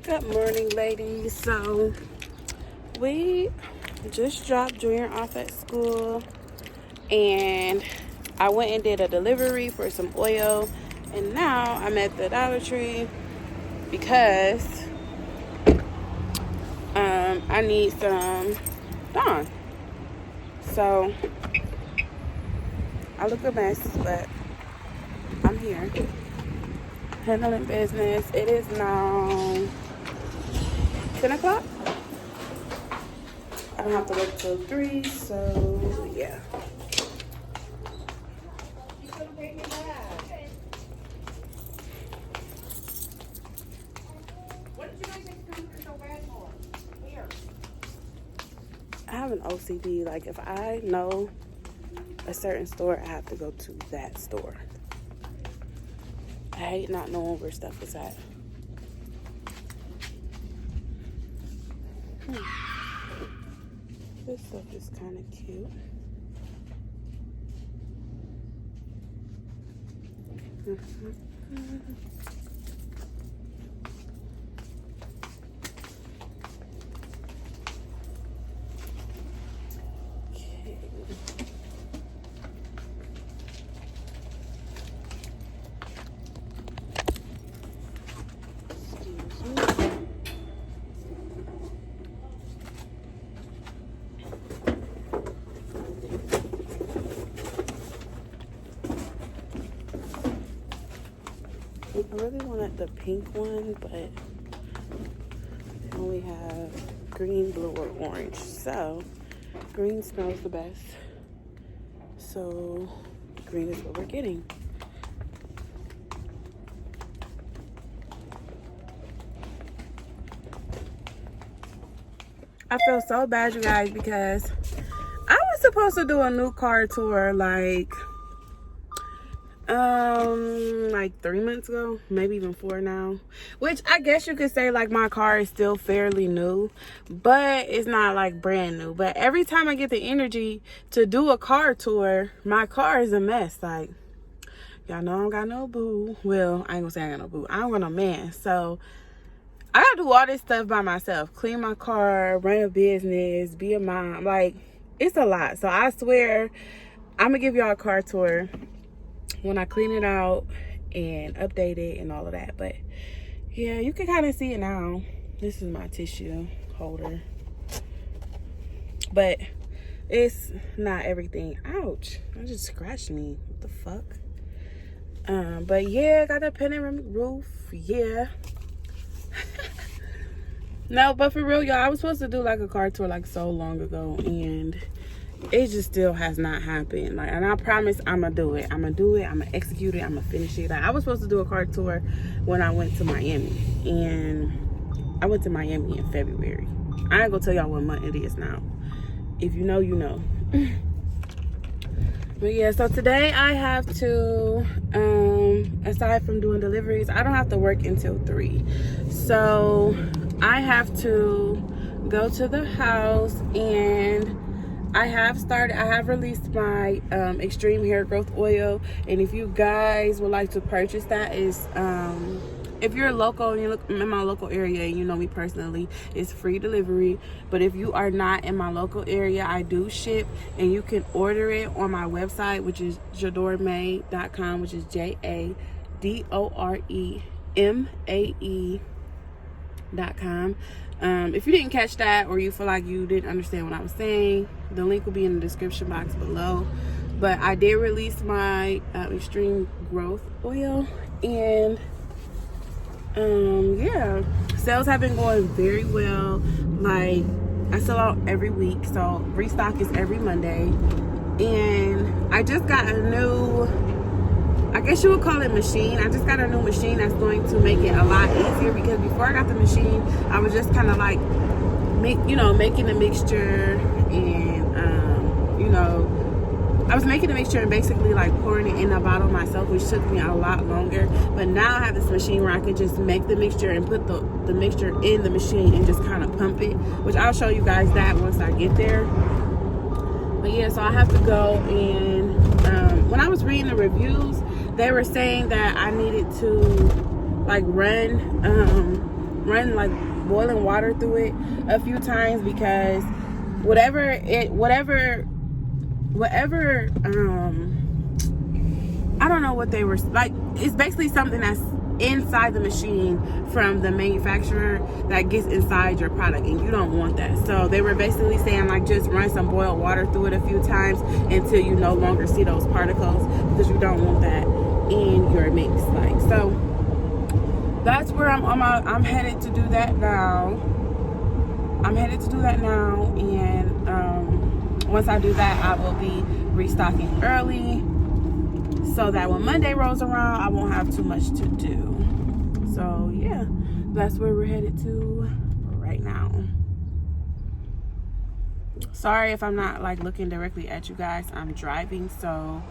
Good morning, ladies. So we just dropped Junior off at school, and I went and did a delivery for some oil, and now I'm at the Dollar Tree because I need some Dawn. So I look a mess, but I'm here handling business. It is now 10 o'clock. I don't have to work till 3, so yeah. I have an OCD. Like, if I know a certain store, I have to go to that store. I hate not knowing where stuff is at. This stuff is kind of cute. I really wanted the pink one, but they only have green, blue, or orange. So green smells the best. So green is what we're getting. I feel so bad, you guys, because I was supposed to do a new car tour like 3 months ago, maybe even 4 now, which I guess you could say like my car is still fairly new, but it's not like brand new. But every time I get the energy to do a car tour, my car is a mess. Like, y'all know I don't got no boo. Well, I ain't gonna say I got no boo. I don't got no man. So I gotta do all this stuff by myself. Clean my car, run a business, be a mom. Like, it's a lot. So I swear I'm gonna give y'all a car tour when I clean it out and update it and all of that. But yeah, you can kind of see it now. This is my tissue holder, but it's not everything. Ouch, that just scratched me. What the fuck? But yeah, got the panoramic roof. Yeah. No, but for real, y'all, I was supposed to do like a car tour like so long ago, and it just still has not happened. Like, and I promise I'm gonna do it. I'm gonna execute it. I'm gonna finish it. Like, I was supposed to do a car tour when I went to Miami, and I went to Miami in February. I ain't gonna tell y'all what month it is now. If you know, you know. But yeah, so today I have to, aside from doing deliveries, I don't have to work until 3. So I have to go to the house, and I have released my extreme hair growth oil. And if you guys would like to purchase that, is if you're local and you look in my local area and you know me personally, it's free delivery. But if you are not in my local area, I do ship, and you can order it on my website, which is jadoremae.com, which is JADOREMAE.com. If you didn't catch that, or you feel like you didn't understand what I was saying, the link will be in the description box below. But I did release my extreme growth oil, and yeah, sales have been going very well. Like, I sell out every week, so restock is every Monday. And I just got a new, I guess you would call it machine. I just got a new machine that's going to make it a lot easier, because before I got the machine, I was just kind of like, making a mixture, and, I was making a mixture and basically like pouring it in a bottle myself, which took me a lot longer. But now I have this machine where I can just make the mixture and put the mixture in the machine and just kind of pump it, which I'll show you guys that once I get there. But yeah, so I have to go, and when I was reading the reviews, they were saying that I needed to like run run like boiling water through it a few times, because whatever I don't know what they were like. It's basically something that's inside the machine from the manufacturer that gets inside your product, and you don't want that. So they were basically saying like just run some boiled water through it a few times until you no longer see those particles, because you don't want that in your mix. Like, so that's where I'm headed to do that now. And once I do that, I will be restocking early, so that when Monday rolls around, I won't have too much to do. So yeah, that's where we're headed to right now. Sorry if I'm not like looking directly at you guys. I'm driving, so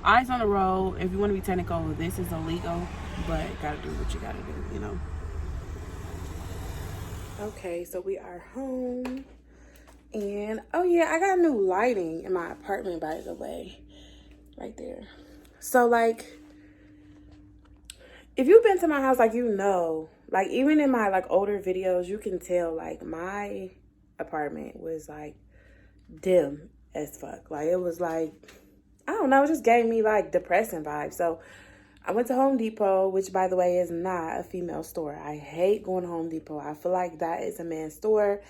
eyes on the road. If you want to be technical, this is illegal, but gotta do what you gotta do, you know. Okay, so we are home, and oh yeah, I got new lighting in my apartment, by the way, right there. So like, if you've been to my house, like, you know, like even in my like older videos, you can tell like my apartment was like dim as fuck. Like, it was like, I don't know, it just gave me like depressing vibes. So I went to Home Depot, which by the way is not a female store. I hate going to Home Depot. I feel like that is a man's store.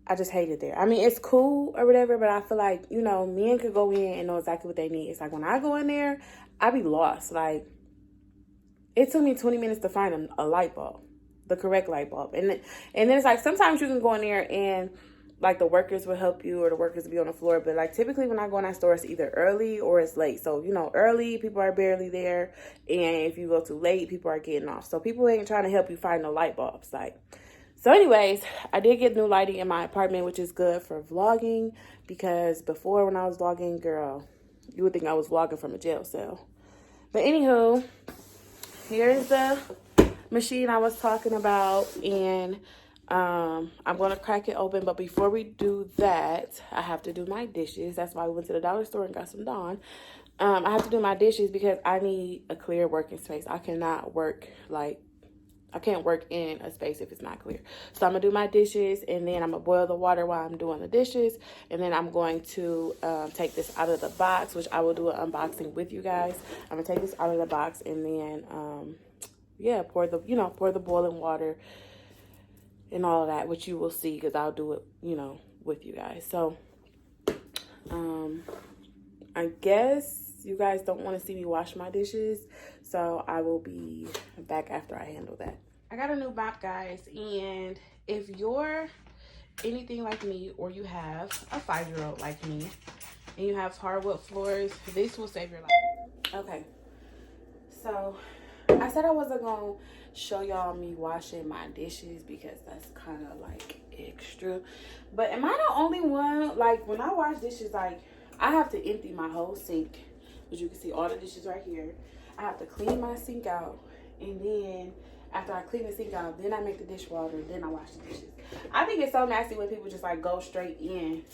I just hate it there. I mean, it's cool or whatever, but I feel like, you know, men could go in and know exactly what they need. It's like when I go in there, I be lost. Like, it took me 20 minutes to find a light bulb, the correct light bulb. And then it's like sometimes you can go in there and like the workers will help you, or the workers will be on the floor. But like typically when I go in that store, it's either early or it's late. So, you know, early, people are barely there. And if you go too late, people are getting off. So people ain't trying to help you find no light bulbs. Like, so anyways, I did get new lighting in my apartment, which is good for vlogging, because before when I was vlogging, girl, you would think I was vlogging from a jail cell. But anywho, here's the machine I was talking about, and I'm going to crack it open. But before we do that, I have to do my dishes. That's why we went to the dollar store and got some Dawn. I have to do my dishes because I need a clear working space. I cannot work like, I can't work in a space if it's not clear. So I'm going to do my dishes, and then I'm going to boil the water while I'm doing the dishes. And then I'm going to take this out of the box, which I will do an unboxing with you guys. I'm going to take this out of the box, and then, yeah, pour the boiling water and all of that, which you will see because I'll do it, you know, with you guys. So, I guess you guys don't want to see me wash my dishes, so I will be back after I handle that. I got a new mop, guys, and if you're anything like me, or you have a 5-year-old like me, and you have hardwood floors, this will save your life. Okay, so I said I wasn't gonna show y'all me washing my dishes because that's kind of like extra, but am I the only one? Like, when I wash dishes, like, I have to empty my whole sink, as you can see all the dishes right here. I have to clean my sink out, and then after I clean the sink out, then I make the dishwater, then I wash the dishes. I think it's so nasty when people just like go straight in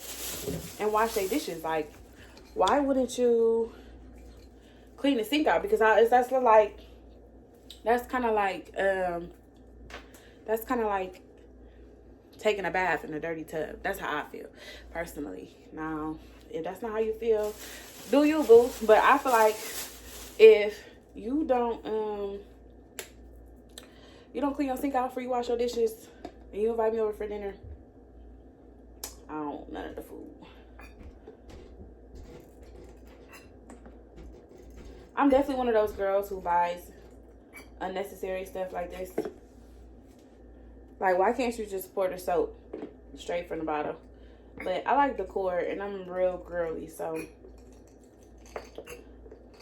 and wash their dishes. Like, why wouldn't you clean the sink out? Because that's kind of like taking a bath in a dirty tub. That's how I feel personally. Now, if that's not how you feel, do you, boo? But I feel like if you don't clean your sink out before you wash your dishes, and you invite me over for dinner, I don't want none of the food. I'm definitely one of those girls who buys unnecessary stuff like this. Like, why can't you just pour the soap straight from the bottle? But I like decor, and I'm real girly, so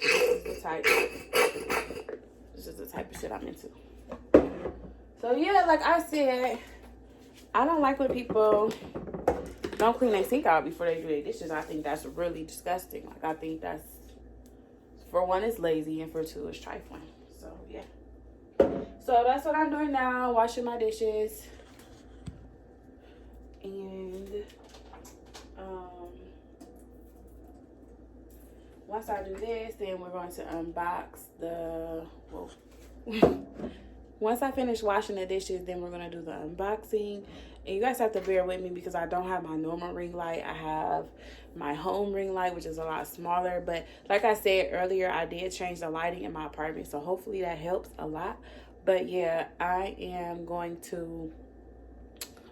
this is the type of shit I'm into. So yeah, like I said, I don't like when people don't clean their sink out before they do their dishes. I think that's really disgusting. Like, I think that's, for one, it's lazy, and for two, it's trifling. So yeah. So that's what I'm doing now, washing my dishes. And once I do this, then we're going to unbox the once I finish washing the dishes, then we're going to do the unboxing. And you guys have to bear with me because I don't have my normal ring light. I have my home ring light, which is a lot smaller. But like I said earlier, I did change the lighting in my apartment. So hopefully that helps a lot. But yeah, I am going to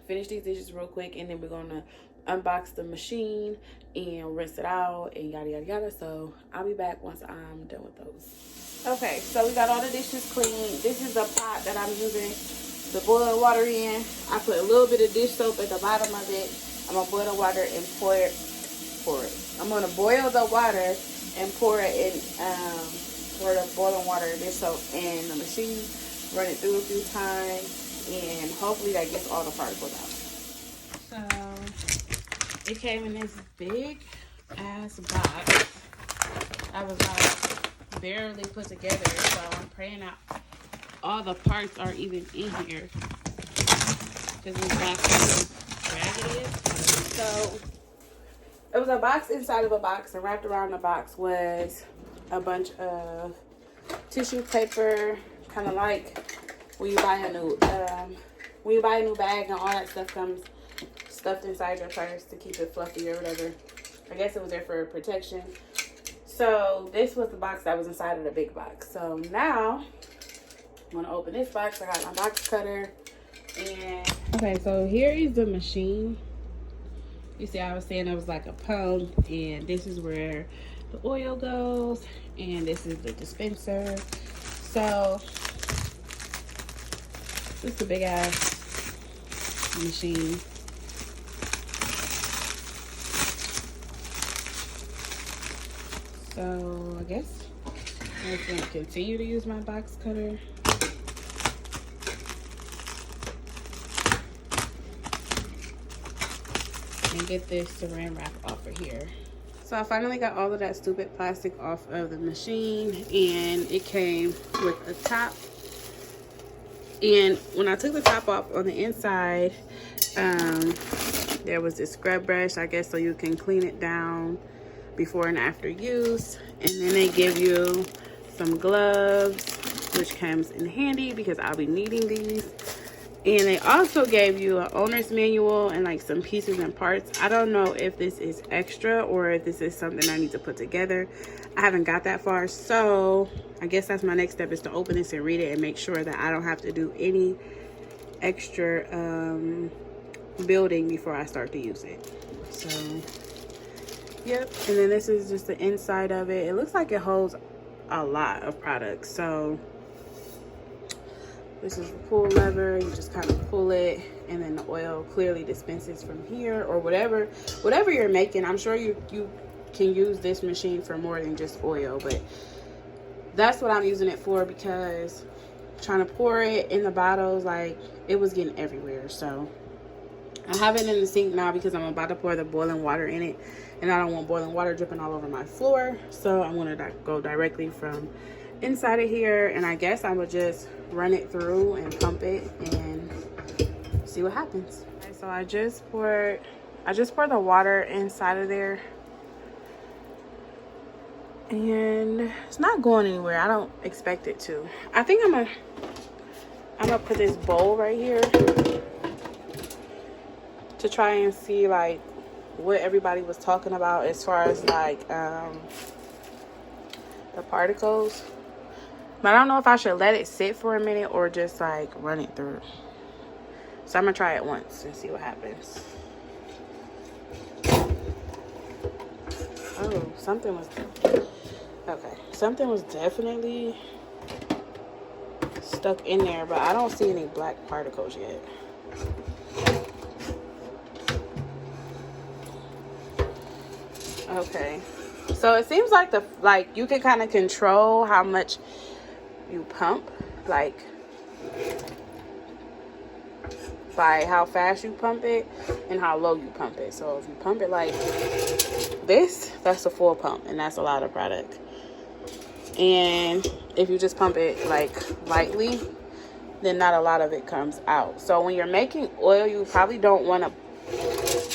finish these dishes real quick. And then we're going to unbox the machine and rinse it out and yada, yada, yada. So I'll be back once I'm done with those. Okay, so we got all the dishes clean. This is the pot that I'm using the boiling water in. I put a little bit of dish soap at the bottom of it. I'm gonna boil the water and pour it. I'm gonna boil the water and pour it in, pour the boiling water and dish soap in the machine. Run it through a few times, and hopefully that gets all the particles out. So it came in this big ass box. I was like barely put together, so I'm praying out all the parts are even in here because this box is raggedy. So it was a box inside of a box, and wrapped around the box was a bunch of tissue paper, kind of like when you buy a new bag and all that stuff comes stuffed inside your purse to keep it fluffy or whatever. I guess it was there for protection. So this was the box that was inside of the big box. So now I'm gonna open this box. I got my box cutter, and okay, so here is the machine. You see, I was saying it was like a pump, and this is where the oil goes, and this is the dispenser. So this is a big ass machine. So I guess I'm just gonna continue to use my box cutter. And get this saran wrap off of here. So I finally got all of that stupid plastic off of the machine, and it came with a top. And when I took the top off, on the inside, there was this scrub brush, I guess, so you can clean it down before and after use. And then they give you some gloves, which comes in handy because I'll be needing these. And they also gave you an owner's manual and like some pieces and parts. I don't know if this is extra or if this is something I need to put together. I haven't got that far, so I guess that's my next step, is to open this and read it and make sure that I don't have to do any extra building before I start to use it. So yep. And then this is just the inside of it. It looks like it holds a lot of products. So this is the pull lever. You just kind of pull it, and then the oil clearly dispenses from here, or whatever you're making. I'm sure you can use this machine for more than just oil, but that's what I'm using it for, because trying to pour it in the bottles, like, it was getting everywhere. So I have it in the sink now because I'm about to pour the boiling water in it, and I don't want boiling water dripping all over my floor. So I'm going to go directly from inside of here, and I guess I would just run it through and pump it and see what happens. Okay, so I just poured the water inside of there, and it's not going anywhere. I don't expect it to. I think I'm gonna put this bowl right here to try and see like what everybody was talking about as far as like the particles. But I don't know if I should let it sit for a minute or just like run it through. So I'm gonna try it once and see what happens. Oh, something was definitely stuck in there, but I don't see any black particles yet. Okay, so it seems like you can kind of control how much you pump, like by how fast you pump it and how low you pump it. So if you pump it like this, that's a full pump, and that's a lot of product. And if you just pump it like lightly, then not a lot of it comes out. So when you're making oil, you probably don't want to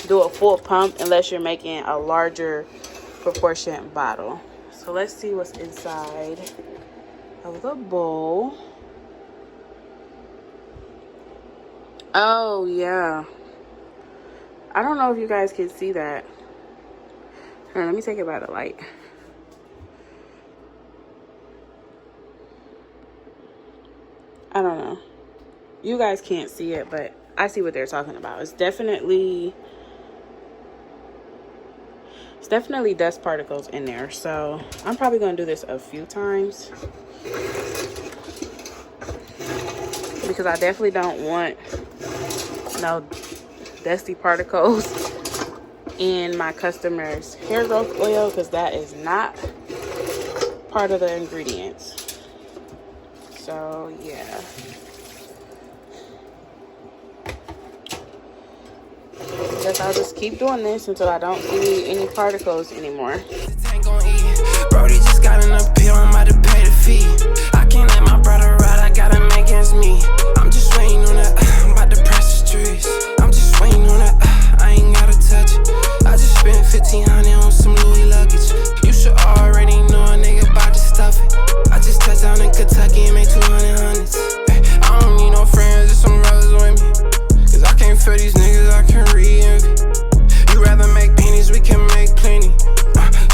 do a full pump unless you're making a larger proportion bottle. So let's see what's inside of the bowl. Oh, yeah. I don't know if you guys can see that. Here, let me take it by the light. I don't know. You guys can't see it, but I see what they're talking about. It's definitely dust particles in there. So I'm probably going to do this a few times, because I definitely don't want no dusty particles in my customer's hair growth oil, because that is not part of the ingredients. So yeah, I guess I'll just keep doing this until I don't see any particles anymore. Brody just got an appeal, I'm about to pay the fee. I can't let my brother ride, I got him against me. I'm just waiting on that, I'm about to press the streets. I'm just waiting on that, I ain't gotta touch it. I just spent 1,500 on some Louis luggage. You should already know a nigga about to stuff it. I just touched down in Kentucky and made 200 hundreds. I don't need no friends, just some brothers with me. Cause I can't feel these niggas, I can re-envy. You rather make pennies, we can make plenty.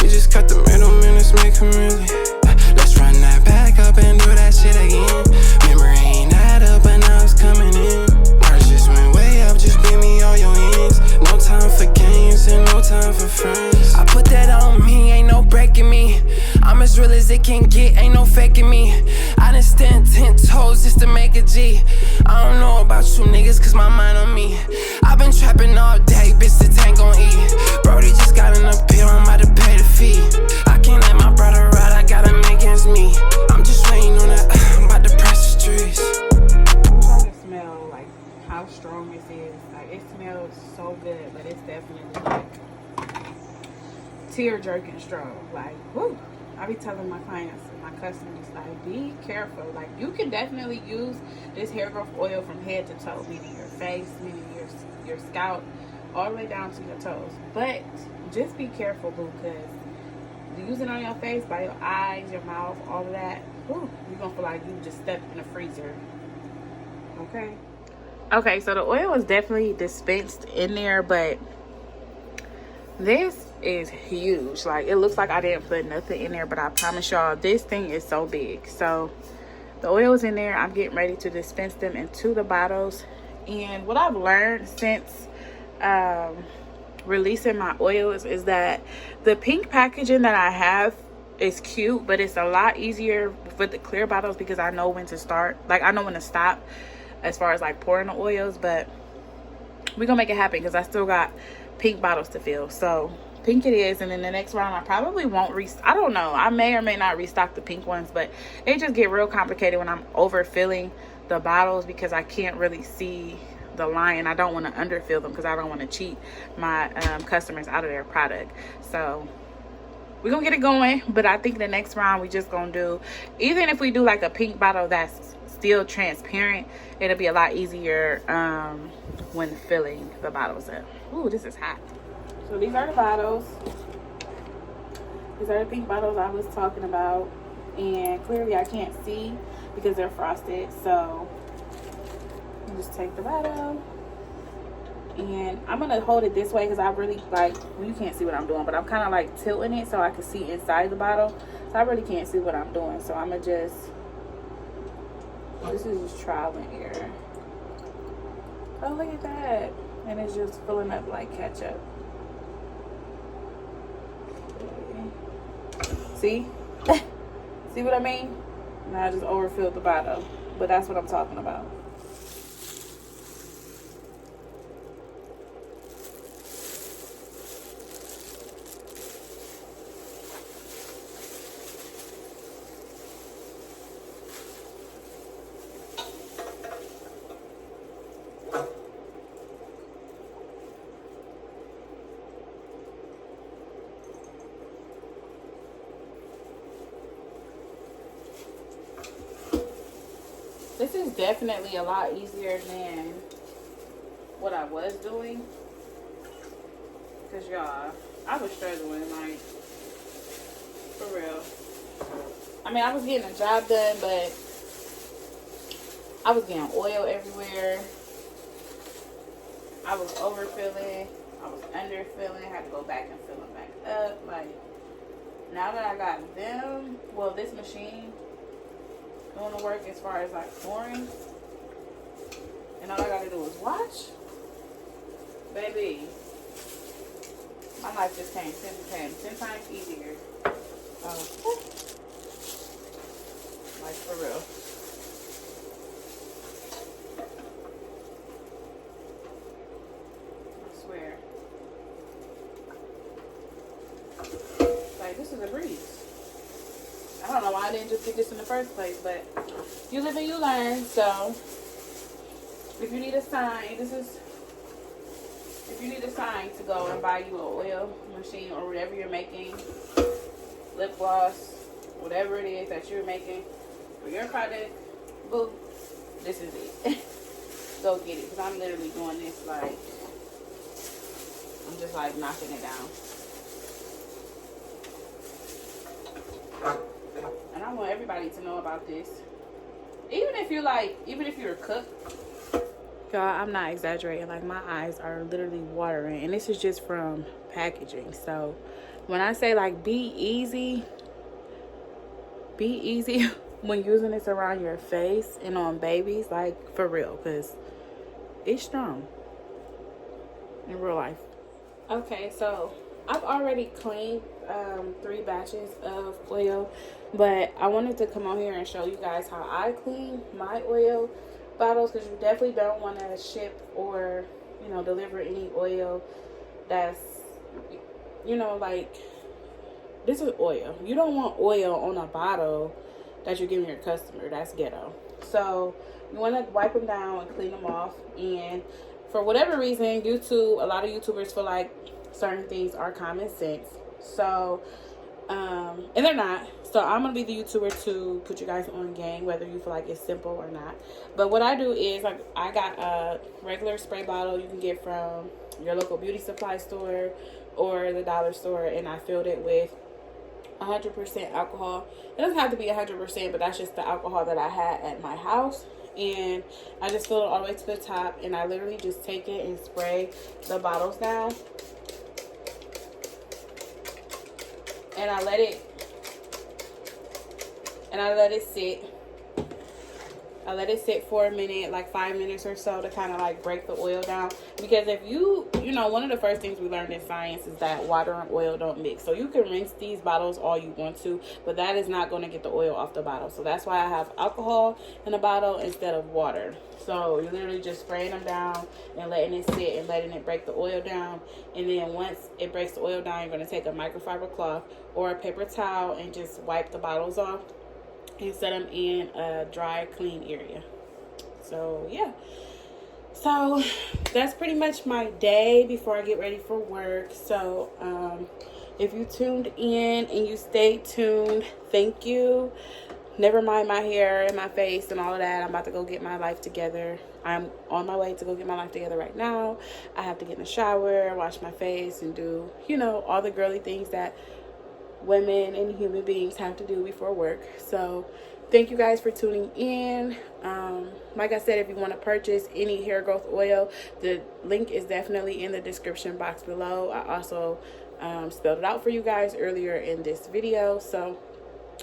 We just cut the middleman, let's make him really. Let's run that back up and do that shit again. Memory ain't add up, but now it's coming in. Ours just went way up, just give me all your ends. No time for games and no time for friends. I put that on me, ain't no breaking me. I'm as real as it can get, ain't no faking me. I done stand 10 toes just to make a G. I don't know about you niggas, cause my mind on me. I've been trapping all day, bitch, the tank gon' eat. Brody just got an appeal, I'm about to pay the fee. I can't let my brother ride, I got him against me. I'm just waiting on that, I'm about to press the streets. I'm trying to smell like how strong this is. Like, it smells so good, but it's definitely like tear jerking strong. Like, whoo. I be telling my clients and my customers, like, be careful. Like, you can definitely use this hair growth oil from head to toe, meaning your face, meaning your scalp, all the way down to your toes. But just be careful, boo, because you use it on your face, by your eyes, your mouth, all of that, whew, you're gonna feel like you just stepped in a freezer. Okay, so the oil is definitely dispensed in there, but this is huge. Like, it looks like I didn't put nothing in there, but I promise y'all, this thing is so big. So the oil is in there. I'm getting ready to dispense them into the bottles. And what I've learned since releasing my oils is that the pink packaging that I have is cute, but it's a lot easier with the clear bottles, because I know when to start. Like, I know when to stop as far as like pouring the oils. But we're gonna make it happen, because I still got pink bottles to fill. So pink it is. And then the next round I probably won't I don't know, I may or may not restock the pink ones, but it just get real complicated when I'm overfilling the bottles, because I can't really see the line. I don't want to underfill them, because I don't want to cheat my customers out of their product. So we're gonna get it going. But I think the next round we just gonna do, even if we do like a pink bottle that's still transparent, it'll be a lot easier when filling the bottles up. Ooh, this is hot. So these are the bottles. These are the pink bottles I was talking about. And clearly I can't see because they're frosted. So you just take the bottle. And I'm going to hold it this way, because I really, like, well, you can't see what I'm doing, but I'm kind of like tilting it so I can see inside the bottle. So I really can't see what I'm doing. So I'm going to just, this is just trial and error. Oh, look at that. And it's just filling up like ketchup. See? See what I mean? Now I just overfilled the bottle. But that's what I'm talking about. This is definitely a lot easier than what I was doing. Because, y'all, I was struggling, like, for real. I mean, I was getting a job done, but I was getting oil everywhere. I was overfilling, I was underfilling, had to go back and fill them back up. Like, now that I got them, well, this machine doing the work as far as like pouring, and all I gotta do is watch, baby, my life just became 10 times easier. Like, for real. I swear. Like, this is a breeze. I don't know why I didn't just get this in the first place, but you live and you learn. So if you need a sign, if you need a sign to go and buy you an oil machine or whatever you're making, lip gloss, whatever it is that you're making for your product, boo, this is it. Go get it, because I'm literally doing this like, I'm just like knocking it down. And I want everybody to know about this. Even if you're a cook. Y'all, I'm not exaggerating. Like, my eyes are literally watering. And this is just from packaging. So, when I say, like, be easy when using this around your face and on babies. Like, for real. Because it's strong. In real life. Okay, so I've already cleaned 3 batches of oil, but I wanted to come on here and show you guys how I clean my oil bottles, because you definitely don't want to ship or, you know, deliver any oil that's, you know, like, this is oil. You don't want oil on a bottle that you're giving your customer. That's ghetto. So you want to wipe them down and clean them off. And for whatever reason, YouTube, a lot of YouTubers feel like certain things are common sense. So, and they're not. So I'm going to be the YouTuber to put you guys on game, whether you feel like it's simple or not. But what I do is, like, I got a regular spray bottle you can get from your local beauty supply store or the dollar store, and I filled it with 100% alcohol. It doesn't have to be 100%, but that's just the alcohol that I had at my house. And I just fill it all the way to the top, and I literally just take it and spray the bottles down. And I let it sit. I let it sit for a minute, like 5 minutes or so, to kind of like break the oil down. Because if you know, one of the first things we learned in science is that water and oil don't mix. So you can rinse these bottles all you want to, but that is not going to get the oil off the bottle. So that's why I have alcohol in a bottle instead of water. So you're literally just spraying them down and letting it sit and letting it break the oil down. And then once it breaks the oil down, you're going to take a microfiber cloth or a paper towel and just wipe the bottles off and set them in a dry, clean area. So yeah, so that's pretty much my day before I get ready for work. So if you tuned in and you stayed tuned, thank you. Never mind my hair and my face and all of that. I'm about to go get my life together. I'm on my way to go get my life together right now. I have to get in the shower, wash my face, and do, you know, all the girly things that women and human beings have to do before work. So thank you guys for tuning in. Like I said, if you want to purchase any hair growth oil, the link is definitely in the description box below. I also spelled it out for you guys earlier in this video. So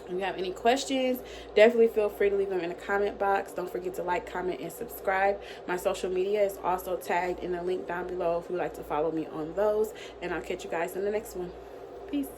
if you have any questions, definitely feel free to leave them in the comment box. Don't forget to like, comment, and subscribe. My social media is also tagged in the link down below if you'd like to follow me on those. And I'll catch you guys in the next one. Peace.